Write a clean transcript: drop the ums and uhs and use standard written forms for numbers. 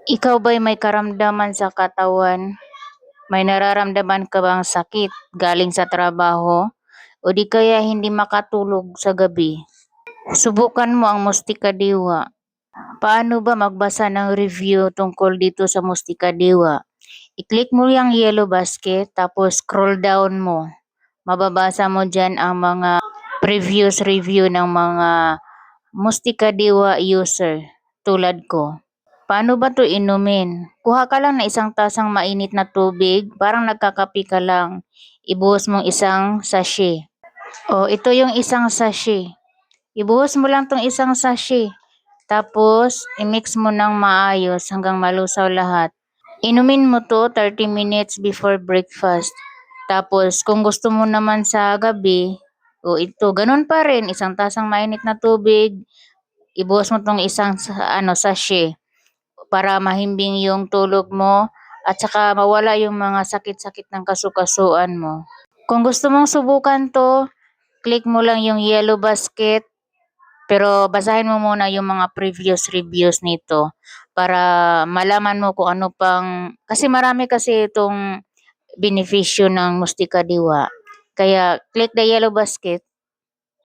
Ikaw ba'y may karamdaman sa katawan? May nararamdaman ka bang sakit galing sa trabaho? O di kaya hindi makatulog sa gabi? Subukan mo ang Mustika Diwa. Paano ba magbasa ng review tungkol dito sa Mustika Diwa? I-click mo yung yellow basket, tapos scroll down mo. Mababasa mo dyan ang mga previous review ng mga Mustika Diwa user tulad ko. Paano ba 'to inumin? Kuha ka lang ng isang tasang mainit na tubig, parang nagkakape ka lang. Ibuhos mong isang sachet. O, ito yung isang sachet. Ibuhos mo lang tong isang sachet. Tapos, i-mix mo ng maayos hanggang malusaw lahat. Inumin mo to 30 minutes before breakfast. Tapos, kung gusto mo naman sa gabi, o ito, ganun pa rin, isang tasang mainit na tubig, ibuhos mo tong isang sachet para mahimbing yung tulog mo at saka mawala yung mga sakit-sakit ng kasukasuan mo. Kung gusto mong subukan to, click mo lang yung yellow basket, pero basahin mo muna yung mga previous reviews nito para malaman mo kung ano pang, kasi marami kasi itong benepisyo ng Mustika Diwa. Kaya click the yellow basket